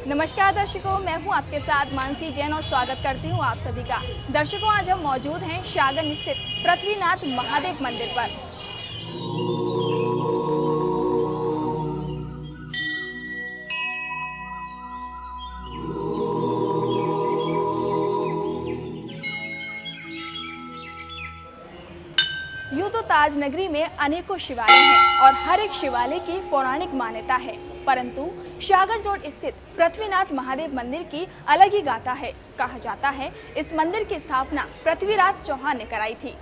नमस्कार दर्शकों, मैं हूं आपके साथ मानसी जैन और स्वागत करती हूं आप सभी का। दर्शकों, आज हम मौजूद हैं शाहगंज स्थित पृथ्वीनाथ महादेव मंदिर पर। यूं तो ताज नगरी में अनेकों शिवालय हैं और हर एक शिवालय की पौराणिक मान्यता है, परंतु शाहगंज रोड स्थित पृथ्वीनाथ महादेव मंदिर की अलग ही गाथा है। कहा जाता है इस मंदिर की स्थापना पृथ्वीराज चौहान ने कराई थी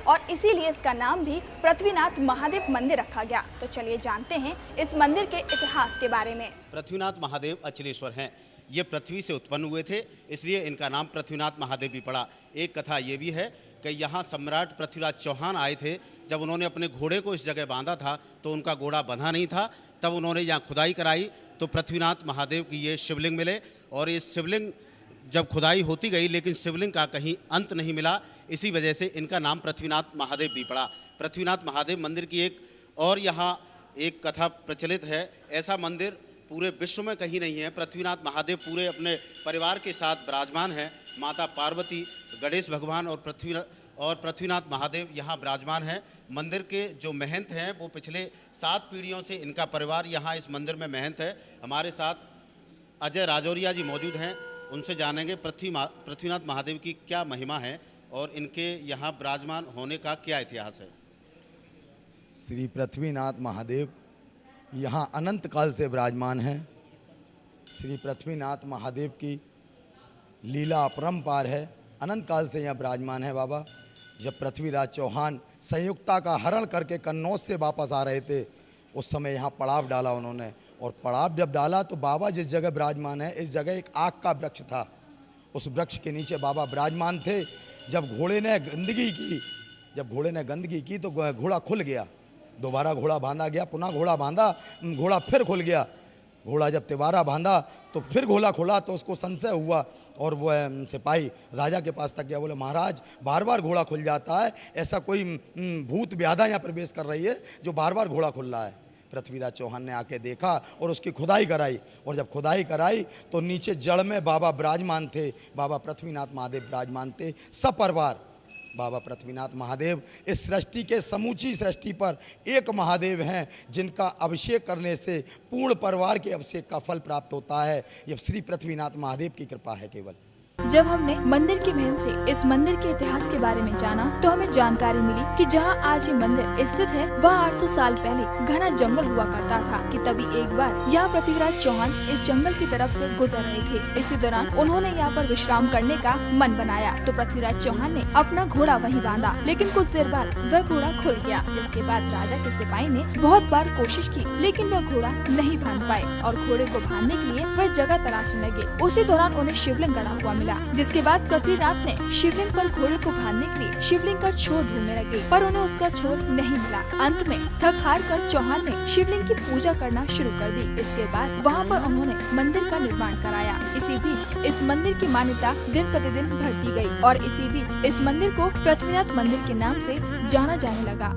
और इसीलिए इसका नाम भी पृथ्वीनाथ महादेव मंदिर रखा गया। तो चलिए जानते हैं इस मंदिर के इतिहास के बारे में। पृथ्वीनाथ महादेव अचलेश्वर हैं। ये पृथ्वी से उत्पन्न हुए थे, इसलिए इनका नाम पृथ्वीनाथ महादेव भी पड़ा। एक कथा ये भी है कि यहाँ सम्राट पृथ्वीराज चौहान आए थे। जब उन्होंने अपने घोड़े को इस जगह बांधा था तो उनका घोड़ा बंधा नहीं था। तब उन्होंने यहाँ खुदाई कराई तो पृथ्वीनाथ महादेव की ये शिवलिंग मिले और इस शिवलिंग जब खुदाई होती गई लेकिन शिवलिंग का कहीं अंत नहीं मिला, इसी वजह से इनका नाम पृथ्वीनाथ महादेव भी पड़ा। पृथ्वीनाथ महादेव मंदिर की एक और यहाँ एक कथा प्रचलित है। ऐसा मंदिर पूरे विश्व में कहीं नहीं है। पृथ्वीनाथ महादेव पूरे अपने परिवार के साथ विराजमान हैं। माता पार्वती, गणेश भगवान और पृथ्वीनाथ महादेव यहाँ विराजमान हैं। मंदिर के जो महंत हैं वो पिछले 7 पीढ़ियों से इनका परिवार यहाँ इस मंदिर में महंत है। हमारे साथ अजय राजौरिया जी मौजूद हैं, उनसे जानेंगे पृथ्वीनाथ महादेव की क्या महिमा है और इनके यहाँ विराजमान होने का क्या इतिहास है। श्री पृथ्वीनाथ महादेव यहाँ अनंत काल से विराजमान हैं। श्री पृथ्वीनाथ महादेव की लीला अपरंपार है, अनंत काल से यहाँ विराजमान है। बाबा, जब पृथ्वीराज चौहान संयुक्ता का हरण करके कन्नौज से वापस आ रहे थे, उस समय यहाँ पड़ाव डाला उन्होंने, और पड़ाव जब डाला तो बाबा जिस जगह विराजमान है, इस जगह एक आग का वृक्ष था। उस वृक्ष के नीचे बाबा विराजमान थे। जब घोड़े ने गंदगी की तो घोड़ा खुल गया। दोबारा घोड़ा बांधा गया, पुनः घोड़ा बांधा, घोड़ा फिर खुल गया। घोड़ा जब तिवारा बांधा तो फिर घोड़ा खुला तो उसको संशय हुआ और वो सिपाही राजा के पास तक गया। बोले, महाराज बार बार घोड़ा खुल जाता है, ऐसा कोई भूत व्याधा यहाँ प्रवेश कर रही है जो बार बार घोड़ा खुल रहा है। पृथ्वीराज चौहान ने आके देखा और उसकी खुदाई कराई, और जब खुदाई कराई तो नीचे जड़ में बाबा विराजमान थे। बाबा पृथ्वीनाथ महादेव विराजमान थे सपरिवार। बाबा पृथ्वीनाथ महादेव इस सृष्टि के समूची सृष्टि पर एक महादेव हैं जिनका अभिषेक करने से पूर्ण परिवार के अभिषेक का फल प्राप्त होता है। यह श्री पृथ्वीनाथ महादेव की कृपा है केवल। जब हमने मंदिर की महंत से इस मंदिर के इतिहास के बारे में जाना तो हमें जानकारी मिली कि जहां आज ये मंदिर स्थित है वह 800 साल पहले घना जंगल हुआ करता था कि तभी एक बार यहाँ पृथ्वीराज चौहान इस जंगल की तरफ से गुजर रहे थे। इसी दौरान उन्होंने यहाँ पर विश्राम करने का मन बनाया तो पृथ्वीराज चौहान ने अपना घोड़ा वहीं बांधा, लेकिन कुछ देर बाद वह घोड़ा खुल गया। जिसके बाद राजा के सिपाही ने बहुत बार कोशिश की लेकिन वह घोड़ा नहीं बांध पाए और घोड़े को बांधने के लिए वह जगह तलाशने लगे। उसी दौरान उन्हें शिवलिंग गड़ा हुआ मिला, जिसके बाद पृथ्वीनाथ ने शिवलिंग पर घोड़े को बांधने के लिए शिवलिंग का छोर ढूंढने लगे, पर उन्हें उसका छोर नहीं मिला। अंत में थक हार कर चौहान ने शिवलिंग की पूजा करना शुरू कर दी। इसके बाद वहां पर उन्होंने मंदिर का निर्माण कराया। इसी बीच इस मंदिर की मान्यता दिन प्रतिदिन बढ़ती गई और इसी बीच इस मंदिर को पृथ्वीनाथ मंदिर के नाम से जाना जाने लगा।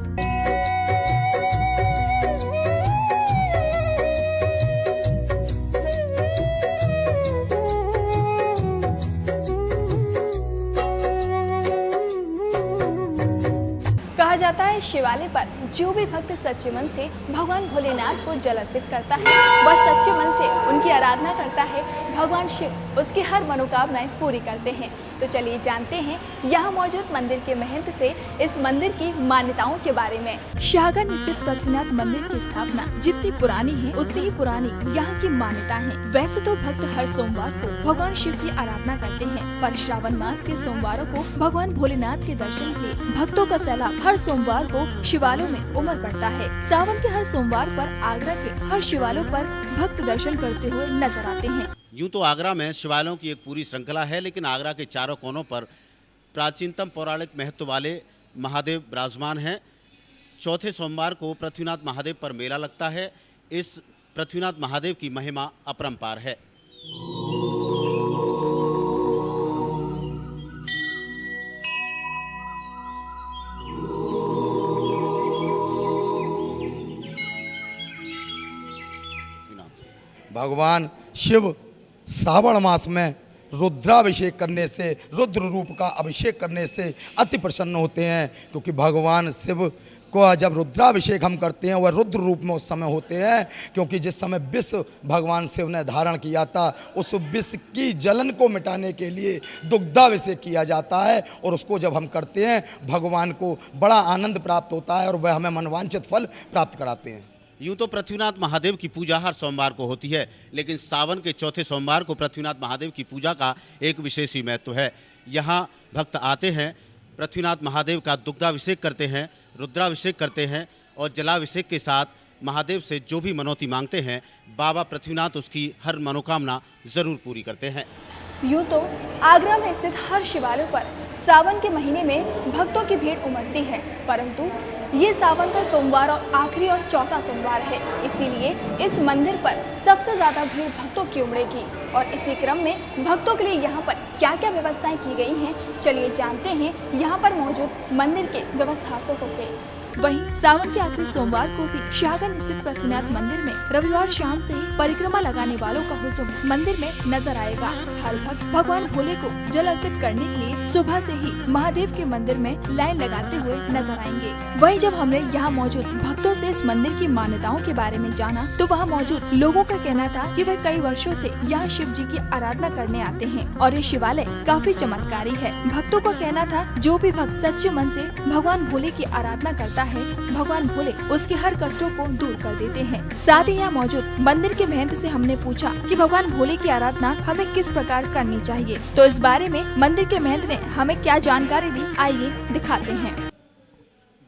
कहा जाता है शिवालय पर जो भी भक्त सच्चे मन से भगवान भोलेनाथ को जल अर्पित करता है, वह सच्चे मन से उनकी आराधना करता है, भगवान शिव उसकी हर मनोकामनाएं पूरी करते हैं। तो चलिए जानते हैं यहाँ मौजूद मंदिर के महंत से इस मंदिर की मान्यताओं के बारे में। शाहगंज स्थित पृथ्वीनाथ मंदिर की स्थापना जितनी पुरानी है उतनी ही पुरानी यहाँ की मान्यता है। वैसे तो भक्त हर सोमवार को भगवान शिव की आराधना करते हैं, पर श्रावण मास के सोमवारों को भगवान भोलेनाथ के दर्शन के लिए भक्तों का सैलाब हर सोमवार को शिवालयों में उमड़ पड़ता है। सावन के हर सोमवार पर आगरा के हर शिवालयों पर भक्त दर्शन करते हुए नजर आते हैं। यूँ तो आगरा में शिवालयों की एक पूरी श्रृंखला है, लेकिन आगरा के चारों कोनों पर प्राचीनतम पौराणिक महत्व वाले महादेव विराजमान हैं। चौथे सोमवार को पृथ्वीनाथ महादेव पर मेला लगता है। इस पृथ्वीनाथ महादेव की महिमा अपरंपार है। भगवान शिव श्रावण मास में रुद्राभिषेक करने से, रुद्र रूप का अभिषेक करने से अति प्रसन्न होते हैं, क्योंकि भगवान शिव को जब रुद्राभिषेक हम करते हैं वह रुद्र रूप में उस समय होते हैं, क्योंकि जिस समय विष भगवान शिव ने धारण किया था उस विष की जलन को मिटाने के लिए दुग्धाभिषेक किया जाता है, और उसको जब हम करते हैं भगवान को बड़ा आनंद प्राप्त होता है और वह हमें मनवांछित फल प्राप्त कराते हैं। यूँ तो पृथ्वीनाथ महादेव की पूजा हर सोमवार को होती है, लेकिन सावन के चौथे सोमवार को पृथ्वीनाथ महादेव की पूजा का एक विशेष ही महत्व है। यहाँ भक्त आते हैं, पृथ्वीनाथ महादेव का दुग्धाभिषेक करते हैं, रुद्राभिषेक करते हैं और जलाभिषेक के साथ महादेव से जो भी मनौती मांगते हैं बाबा पृथ्वीनाथ उसकी हर मनोकामना ज़रूर पूरी करते हैं। यूँ तो आगरा में स्थित हर शिवालय पर सावन के महीने में भक्तों की भीड़ उमड़ती है, परंतु ये सावन का सोमवार और आखिरी और चौथा सोमवार है, इसीलिए इस मंदिर पर सबसे ज़्यादा भीड़ भक्तों की उमड़ेगी। और इसी क्रम में भक्तों के लिए यहाँ पर क्या क्या व्यवस्थाएं की गई हैं, चलिए जानते हैं यहाँ पर मौजूद मंदिर के व्यवस्थापकों से। वहीं सावन के आखिरी सोमवार को भी शाहगंज स्थित पृथ्वीनाथ मंदिर में रविवार शाम से ही परिक्रमा लगाने वालों का हुजूम मंदिर में नजर आएगा। हर भक्त भगवान भोले को जल अर्पित करने के लिए सुबह से ही महादेव के मंदिर में लाइन लगाते हुए नजर आएंगे। वहीं जब हमने यहाँ मौजूद भक्तों से इस मंदिर की मान्यताओं के बारे में जाना तो वहाँ मौजूद लोगों का कहना था कि वह कई वर्षों से यहाँ शिव जी की आराधना करने आते हैं और ये शिवालय काफी चमत्कारी है। भक्तों का कहना था जो भी भक्त सच्चे मन से भगवान भोले की आराधना करता है भगवान भोले उसके हर कष्टों को दूर कर देते हैं। साथ ही यहाँ मौजूद मंदिर के महंत से हमने पूछा कि भगवान भोले की आराधना हमें किस प्रकार करनी चाहिए, तो इस बारे में मंदिर के महंत ने हमें क्या जानकारी दी, आइए दिखाते हैं।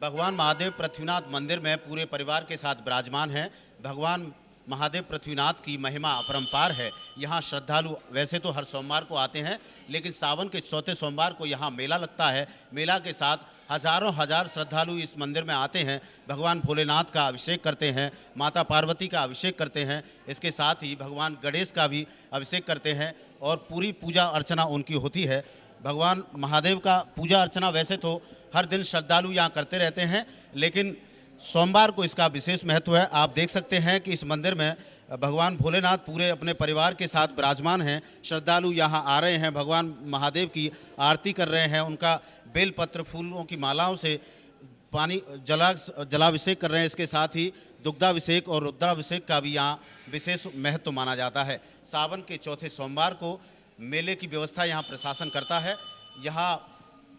भगवान महादेव पृथ्वीनाथ मंदिर में पूरे परिवार के साथ विराजमान हैं। भगवान महादेव पृथ्वीनाथ की महिमा अपरंपार है। यहाँ श्रद्धालु वैसे तो हर सोमवार को आते हैं, लेकिन सावन के चौथे सोमवार को यहाँ मेला लगता है। मेला के साथ हजारों हजार श्रद्धालु इस मंदिर में आते हैं, भगवान भोलेनाथ का अभिषेक करते हैं, माता पार्वती का अभिषेक करते हैं, इसके साथ ही भगवान गणेश का भी अभिषेक करते हैं और पूरी पूजा अर्चना उनकी होती है। भगवान महादेव का पूजा अर्चना वैसे तो हर दिन श्रद्धालु यहाँ करते रहते हैं, लेकिन सोमवार को इसका विशेष महत्व है। आप देख सकते हैं कि इस मंदिर में भगवान भोलेनाथ पूरे अपने परिवार के साथ विराजमान हैं। श्रद्धालु यहाँ आ रहे हैं, भगवान महादेव की आरती कर रहे हैं, उनका बेलपत्र फूलों की मालाओं से पानी जलाभिषेक कर रहे हैं। इसके साथ ही दुग्धाभिषेक और रुद्राभिषेक का भी यहाँ विशेष महत्व माना जाता है। सावन के चौथे सोमवार को मेले की व्यवस्था यहाँ प्रशासन करता है। यहाँ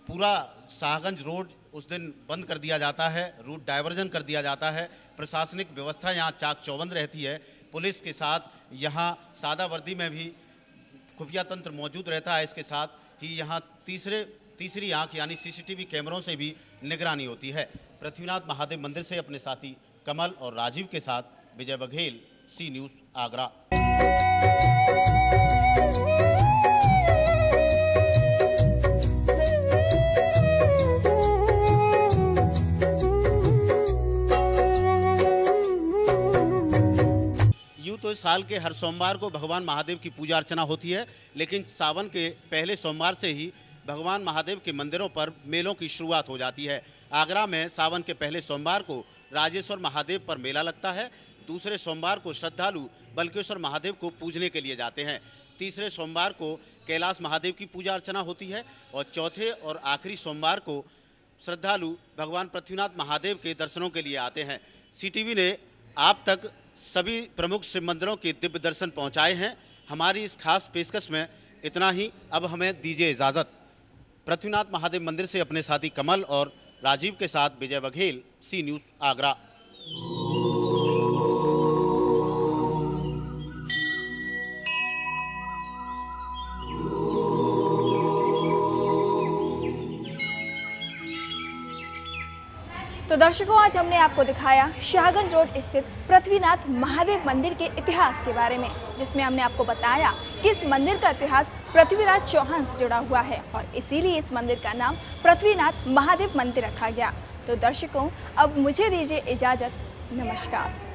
पूरा शाहगंज रोड उस दिन बंद कर दिया जाता है, रूट डाइवर्जन कर दिया जाता है। प्रशासनिक व्यवस्था यहाँ चाक चौबंद रहती है। पुलिस के साथ यहाँ सादा वर्दी में भी खुफिया तंत्र मौजूद रहता है। इसके साथ ही यहाँ तीसरी आंख यानी सीसीटीवी कैमरों से भी निगरानी होती है। पृथ्वीनाथ महादेव मंदिर से अपने साथी कमल और राजीव के साथ विजय बघेल, सी न्यूज़, आगरा। तो इस साल के हर सोमवार को भगवान महादेव की पूजा अर्चना होती है, लेकिन सावन के पहले सोमवार से ही भगवान महादेव के मंदिरों पर मेलों की शुरुआत हो जाती है। आगरा में सावन के पहले सोमवार को राजेश्वर महादेव पर मेला लगता है। दूसरे सोमवार को श्रद्धालु बल्केश्वर महादेव को पूजने के लिए जाते हैं। तीसरे सोमवार को कैलाश महादेव की पूजा अर्चना होती है और चौथे और आखिरी सोमवार को श्रद्धालु भगवान पृथ्वीनाथ महादेव के दर्शनों के लिए आते हैं। CTV ने आप तक सभी प्रमुख शिव मंदिरों के दिव्य दर्शन पहुंचाए हैं। हमारी इस खास पेशकश में इतना ही। अब हमें दीजिए इजाज़त। पृथ्वीनाथ महादेव मंदिर से अपने साथी कमल और राजीव के साथ विजय बघेल, सी न्यूज़, आगरा। तो दर्शकों, आज हमने आपको दिखाया शाहगंज रोड स्थित पृथ्वीनाथ महादेव मंदिर के इतिहास के बारे में, जिसमें हमने आपको बताया कि इस मंदिर का इतिहास पृथ्वीराज चौहान से जुड़ा हुआ है और इसीलिए इस मंदिर का नाम पृथ्वीनाथ महादेव मंदिर रखा गया। तो दर्शकों, अब मुझे दीजिए इजाज़त। नमस्कार।